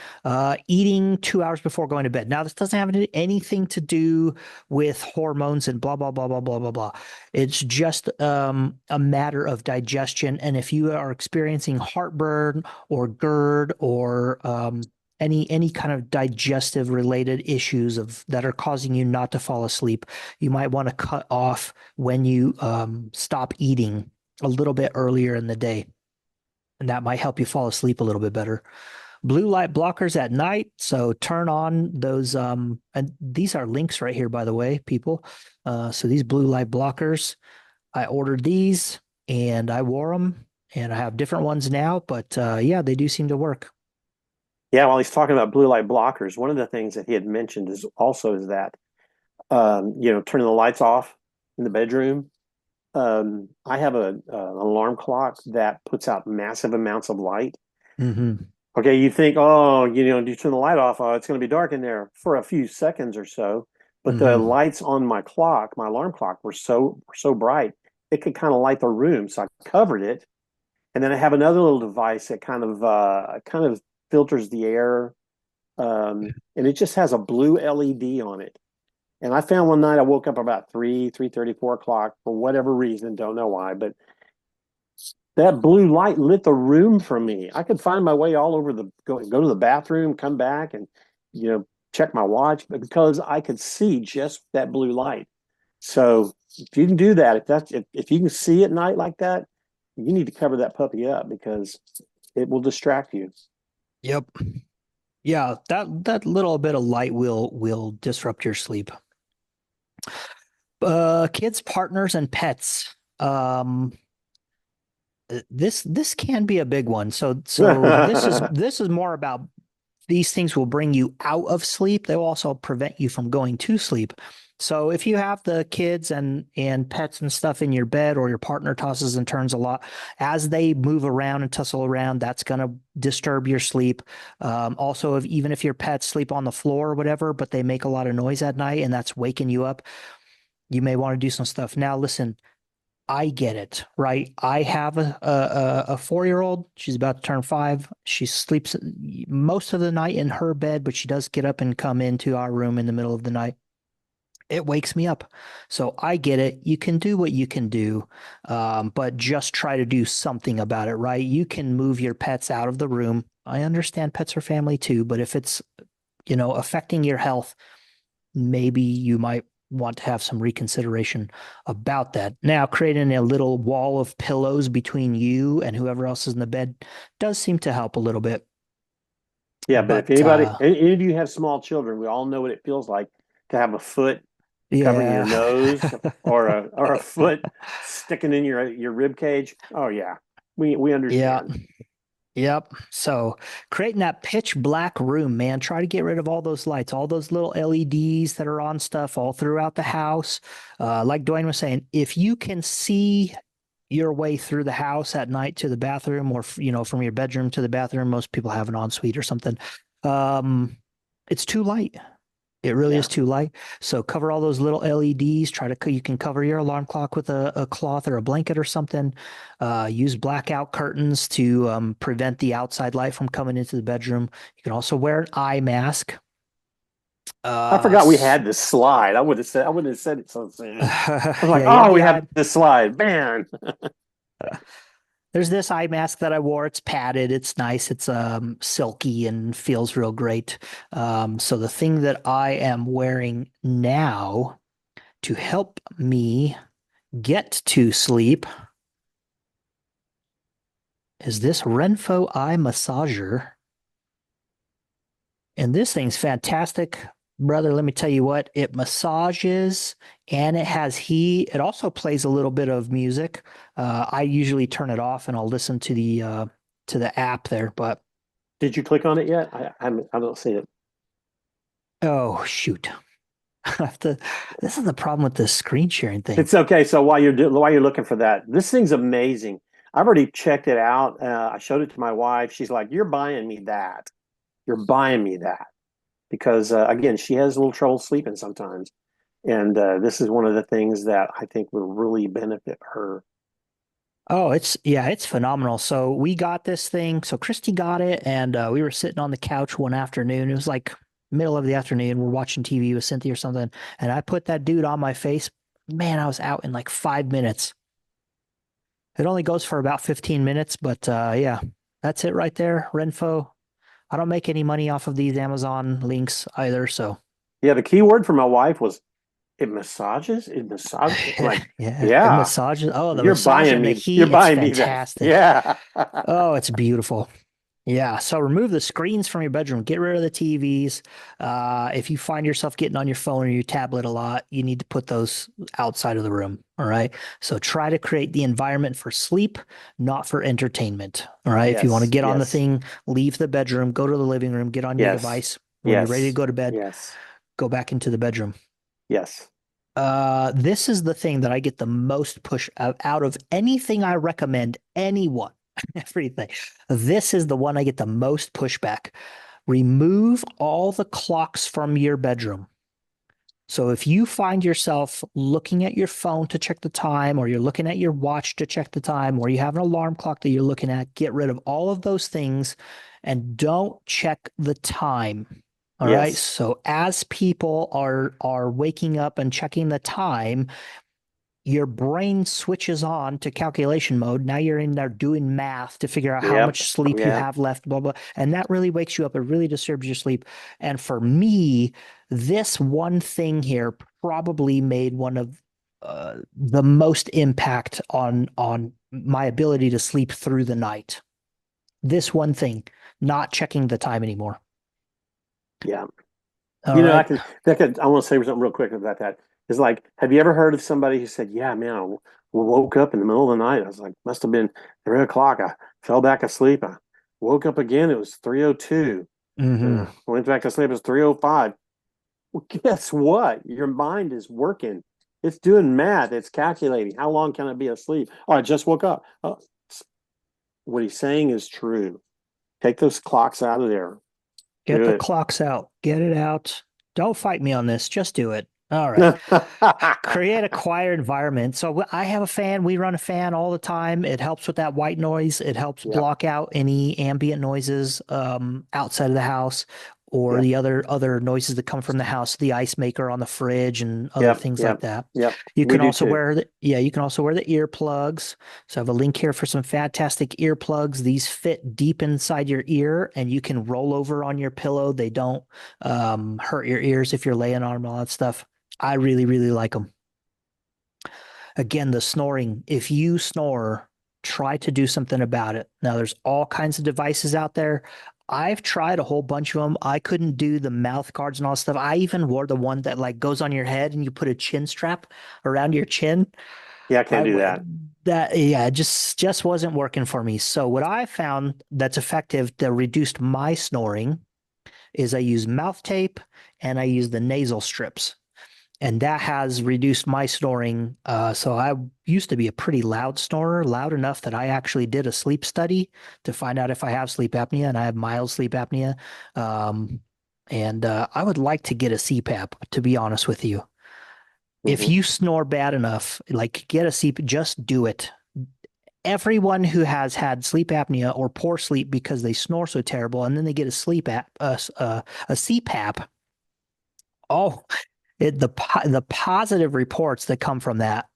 Eating 2 hours before going to bed. Now, this doesn't have anything to do with hormones and blah, blah, blah, blah, blah, blah, blah. It's just a matter of digestion. And if you are experiencing heartburn or GERD or any kind of digestive related issues that are causing you not to fall asleep, you might want to cut off when you stop eating a little bit earlier in the day. And that might help you fall asleep a little bit better. Blue light blockers at night. So turn on those, and these are links right here, by the way, people. So these blue light blockers, I ordered these and I wore them, and I have different ones now, but they do seem to work. Yeah, while he's talking about blue light blockers, one of the things that he had mentioned is that, turning the lights off in the bedroom. I have an alarm clock that puts out massive amounts of light. Mm-hmm. Okay, you think, oh, you turn the light off, oh, it's going to be dark in there for a few seconds or so. But the Hmm. lights on my clock, my alarm clock, were so bright, it could kind of light the room. So I covered it, and then I have another little device that kind of filters the air, and it just has a blue LED on it. And I found one night I woke up about 3:30, 4 o'clock for whatever reason, don't know why, but that blue light lit the room for me. I could find my way all over go to the bathroom, come back, and check my watch because I could see just that blue light. So if you can do that, if you can see at night like that, you need to cover that puppy up because it will distract you. Yep. Yeah, that little bit of light will disrupt your sleep. Kids, partners, and pets. This can be a big one. So this is more about these things will bring you out of sleep. They will also prevent you from going to sleep. So if you have the kids and pets and stuff in your bed, or your partner tosses and turns a lot, as they move around and tussle around, that's going to disturb your sleep. Also, even if your pets sleep on the floor or whatever, but they make a lot of noise at night and that's waking you up, you may want to do some stuff. Now, listen, I get it, right? I have a 4-year-old. She's about to turn 5. She sleeps most of the night in her bed, but she does get up and come into our room in the middle of the night. It wakes me up. So I get it. You can do what you can do, but just try to do something about it, right? You can move your pets out of the room. I understand pets are family too, but if it's, affecting your health, maybe you might want to have some reconsideration about that. Now, creating a little wall of pillows between you and whoever else is in the bed does seem to help a little bit. Yeah, but if But any of you have small children, we all know what it feels like to have a foot covering your yeah. nose or a foot sticking in your rib cage. Oh yeah, we Yeah. understand. Yep. So creating that pitch black room, man, try to get rid of all those lights, all those little LEDs that are on stuff all throughout the house. Like Dwayne was saying, if you can see your way through the house at night to the bathroom, or, from your bedroom to the bathroom, most people have an ensuite or something. It's too light. It really Yeah. is too light. So cover all those little LEDs. You can cover your alarm clock with a cloth or a blanket or something. Use blackout curtains to prevent the outside light from coming into the bedroom. You can also wear an eye mask. I forgot we had this slide. I wouldn't have said it so soon. I was like, Yeah, you have oh, the we eye. have this slide, man. There's this eye mask that I wore. It's padded. It's nice. It's silky and feels real great. So the thing that I am wearing now to help me get to sleep is this Renpho eye massager. And this thing's fantastic. Brother, let me tell you what, it massages and it has heat. It also plays a little bit of music. I usually turn it off and I'll listen to the app there, but Did you click on it yet? I don't see it. oh shoot. This is the problem with the screen sharing thing. It's okay. So while you're looking for that, this thing's amazing. I've already checked it out. I showed it to my wife. She's like, "You're buying me that. You're buying me that." Because again, she has a little trouble sleeping sometimes, and this is one of the things that I think will really benefit her. Oh, it's phenomenal. So we got this thing. So Christy got it, and we were sitting on the couch one afternoon. It was like middle of the afternoon. We're watching TV with Cynthia or something, and I put that dude on my face. Man, I was out in like 5 minutes. It only goes for about 15 minutes, but yeah, that's it right there. Renpho. I don't make any money off of these Amazon links either, so Yeah, the key word for my wife was it massages. It massages. Like, yeah, it yeah, massages. Oh, the you're massage buying and the me. heat, You're it's buying me that. fantastic. Yeah. Oh, it's beautiful. Yeah, so remove the screens from your bedroom. Get rid of the TVs. If you find yourself getting on your phone or your tablet a lot, you need to put those outside of the room. All right. So try to create the environment for sleep, not for entertainment. All right. If you want to Yes. get on the Yes. thing, leave the bedroom, go to the living room, get on your Yes. device. When you're ready to Yes. go to bed, Yes. go back into the bedroom. Yes. This is the thing that I get the most push out of anything I recommend anyone. everything. This is the one I get the most pushback. Remove all the clocks from your bedroom. So if you find yourself looking at your phone to check the time, or you're looking at your watch to check the time, or you have an alarm clock that you're looking at, get rid of all of those things and don't check the time. All right. Yes. So as people are waking up and checking the time, your brain switches on to calculation mode. Now you're in there doing math to figure out how Yep. much sleep you Yeah. have left, blah, blah. And that really wakes you up. It really disturbs your sleep. And for me, this one thing here probably made one of the most impact on my ability to sleep through the night. This one thing, not checking the time anymore. Yeah. All You know, right. I want to say something real quick about that. It's like, have you ever heard of somebody who said, "Yeah, man, I woke up in the middle of the night. I was like, must have been 3 o'clock. I fell back asleep. I woke up again. It was 3:02. Mhm. Went back to sleep. It was 3:05." Well, guess what? Your mind is working. It's doing math. It's calculating. How long can I be asleep? Oh, I just woke up. Oh, what he's saying is true. Take those clocks out of there. Get Do the it. clocks out. Get it out. Don't fight me on this. Just do it. All right. Create a quiet environment. So I have a fan. We run a fan all the time. It helps with that white noise. It helps Yep. block out any ambient noises outside of the house, or Yep. the other noises that come from the house, the ice maker on the fridge and other Yep, things yep, like that. Yep. You We can do also too. wear you can also wear the earplugs. So I have a link here for some fantastic earplugs. These fit deep inside your ear and you can roll over on your pillow. They don't hurt your ears if you're laying on them, all that stuff. I really, really like them. Again, the snoring. If you snore, try to do something about it. Now, there's all kinds of devices out there. I've tried a whole bunch of them. I couldn't do the mouth guards and all that stuff. I even wore the one that like goes on your head and you put a chin strap around your chin. Yeah, I can't do that. It just wasn't working for me. So what I found that's effective that reduced my snoring is I use mouth tape and I use the nasal strips. And that has reduced my snoring. So I used to be a pretty loud snorer, loud enough that I actually did a sleep study to find out if I have sleep apnea, and I have mild sleep apnea. I would like to get a CPAP, to be honest with you. If Mhm. you snore bad enough, like get a CPAP, just do it. Everyone who has had sleep apnea or poor sleep because they snore so terrible, and then they get a CPAP. Oh, the positive reports that come from that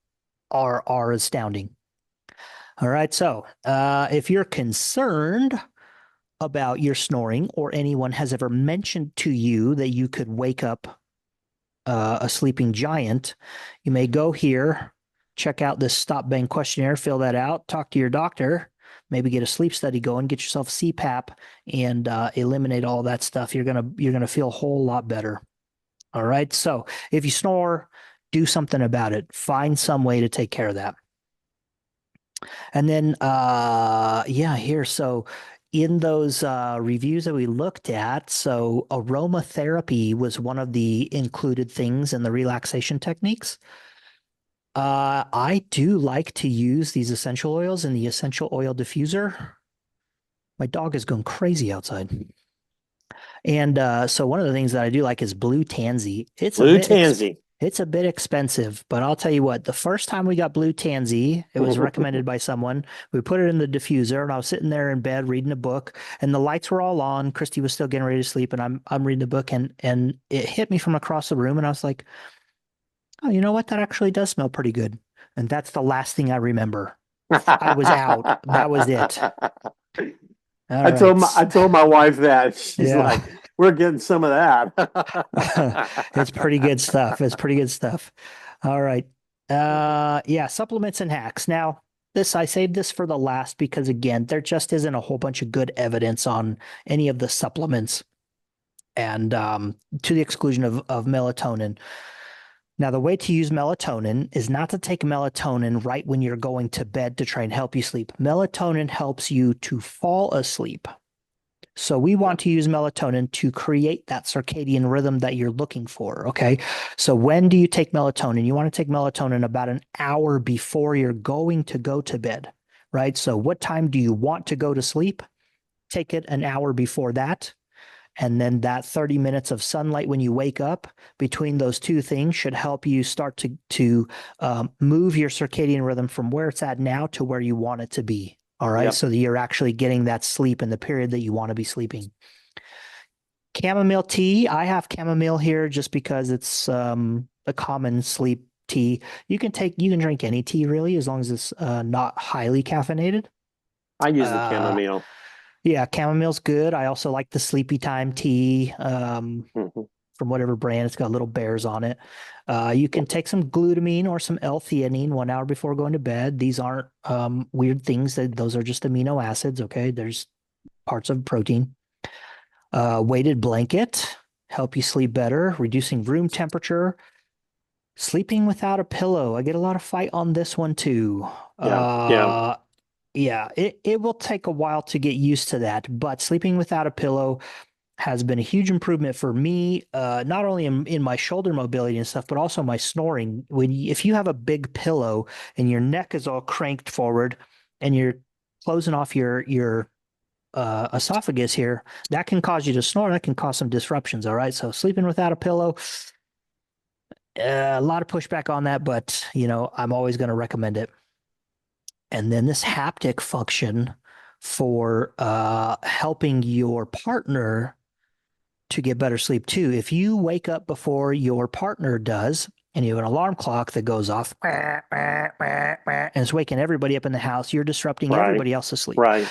are astounding. All right, so if you're concerned about your snoring, or anyone has ever mentioned to you that you could wake up a sleeping giant, you may go here, check out this Stop Bang questionnaire, fill that out, talk to your doctor, maybe get a sleep study going, get yourself CPAP, and eliminate all that stuff. You're gonna feel a whole lot better. All right. So if you snore, do something about it. Find some way to take care of that. And then, here. So in those reviews that we looked at, so aromatherapy was one of the included things in the relaxation techniques. I do like to use these essential oils in the essential oil diffuser. My dog is going crazy outside. And so one of the things that I do like is blue tansy. Blue tansy. It's a bit expensive, but I'll tell you what, the first time we got blue tansy, it was recommended by someone. We put it in the diffuser and I was sitting there in bed reading a book and the lights were all on. Christy was still getting ready to sleep and I'm reading the book and it hit me from across the room and I was like, oh, you know what? That actually does smell pretty good. And that's the last thing I remember. I was out. That was it. All I told right. my wife that. She's Yeah. like, we're getting some of that. It's pretty good stuff. It's pretty good stuff. All right. Supplements and hacks. Now, I saved this for the last because again, there just isn't a whole bunch of good evidence on any of the supplements and to the exclusion of melatonin. Now, the way to use melatonin is not to take melatonin right when you're going to bed to try and help you sleep. Melatonin helps you to fall asleep. So we want to use melatonin to create that circadian rhythm that you're looking for, okay? So when do you take melatonin? You want to take melatonin about an hour before you're going to go to bed. right? So what time do you want to go to sleep? Take it an hour before that. And then that 30 minutes of sunlight when you wake up, between those two things should help you start to move your circadian rhythm from where it's at now to where you want it to be. All right. Yep. So that you're actually getting that sleep in the period that you want to be sleeping. Chamomile tea. I have chamomile here just because it's a common sleep tea. You can drink any tea really, as long as it's not highly caffeinated. I use the chamomile. Yeah, chamomile's good. I also like the Sleepy Time tea Mhm. from whatever brand. It's got little bears on it. You can take some glutamine or some L-theanine 1 hour before going to bed. These aren't weird things. Those are just amino acids, okay? There's parts of protein. Weighted blanket, help you sleep better. Reducing room temperature. Sleeping without a pillow. I get a lot of fight on this one too. Yeah, it will take a while to get used to that, but sleeping without a pillow has been a huge improvement for me, not only in my shoulder mobility and stuff, but also my snoring. If you have a big pillow and your neck is all cranked forward and you're closing off your esophagus here, that can cause you to snore. That can cause some disruptions. All right. So sleeping without a pillow, a lot of pushback on that, but I'm always going to recommend it. And then this haptic function for helping your partner to get better sleep too. If you wake up before your partner does, and you have an alarm clock that goes off, and it's waking everybody up in the house, you're disrupting everybody else's sleep. Right.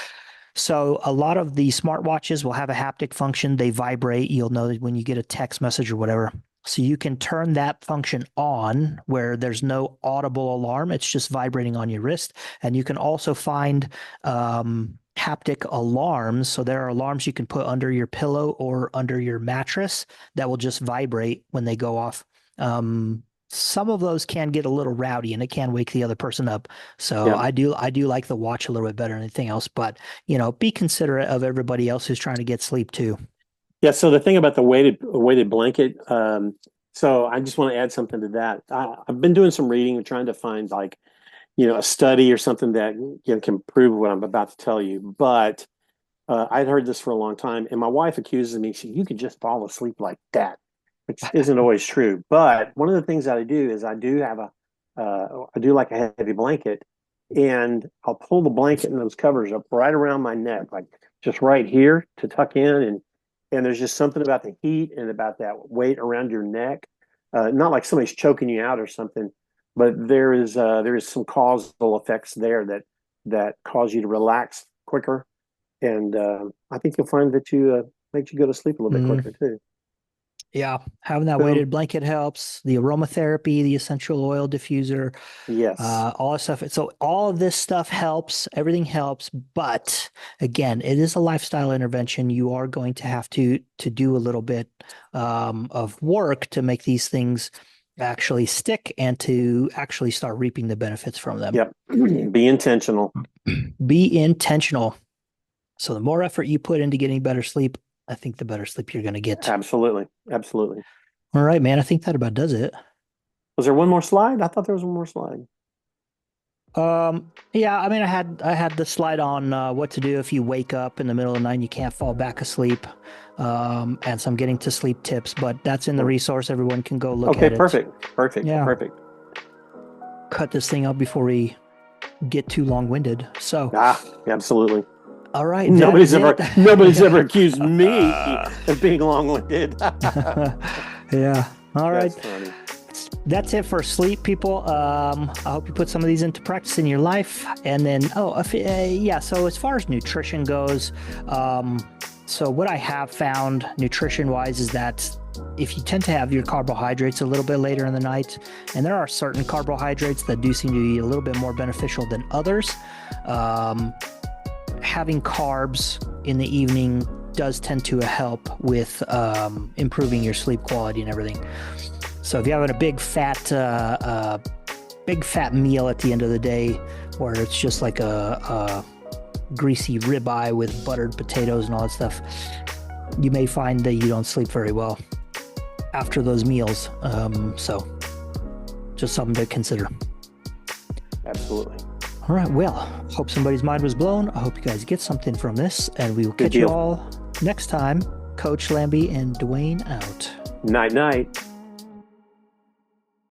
So a lot of the smartwatches will have a haptic function. They vibrate. You'll know when you get a text message or whatever. So you can turn that function on where there's no audible alarm. It's just vibrating on your wrist. And you can also find haptic alarms. So there are alarms you can put under your pillow or under your mattress that will just vibrate when they go off. Some of those can get a little rowdy and it can wake the other person up. So yeah. I do like the watch a little bit better than anything else, but be considerate of everybody else who's trying to get sleep too. Yeah. So the thing about the weighted blanket. So I just want to add something to that. I've been doing some reading and trying to find a study or something that can prove what I'm about to tell you. But I'd heard this for a long time, and my wife accuses me. You could just fall asleep like that, which isn't always true. But one of the things that I do is I do like a heavy blanket, and I'll pull the blanket and those covers up right around my neck, like just right here to tuck in. And there's just something about the heat and about that weight around your neck. Not like somebody's choking you out or something, but there is some causal effects there that cause you to relax quicker. And I think you'll find that makes you go to sleep a little bit quicker too. Yeah, having that weighted blanket helps. The aromatherapy, the essential oil diffuser, yes, all that stuff. So all of this stuff helps. Everything helps, but again, it is a lifestyle intervention. You are going to have to do a little bit of work to make these things actually stick and to actually start reaping the benefits from them. Yep. Be intentional. Be intentional. So the more effort you put into getting better sleep, I think the better sleep you're going to get. Absolutely. All right, man. I think that about does it. Was there one more slide? I thought there was one more slide. Yeah. I mean, I had the slide on what to do if you wake up in the middle of the night and you can't fall back asleep, and some getting to sleep tips. But that's in the resource. Everyone can go look at it. Okay. Perfect. Yeah. Perfect. Cut this thing up before we get too long-winded. So. Absolutely. All right. Nobody's ever accused me of being long-winded. Yeah. All right. That's funny. That's it for sleep, people. I hope you put some of these into practice in your life. And then, so as far as nutrition goes, so what I have found nutrition-wise is that if you tend to have your carbohydrates a little bit later in the night, and there are certain carbohydrates that do seem to be a little bit more beneficial than others, having carbs in the evening does tend to help with improving your sleep quality and everything. So if you're having a big fat meal at the end of the day, where it's just like a greasy ribeye with buttered potatoes and all that stuff, you may find that you don't sleep very well after those meals. So just something to consider. Absolutely. All right. Well, hope somebody's mind was blown. I hope you guys get something from this, and we will Good catch you deal. all next time. Coach Lambie and Dwayne out. Night, night.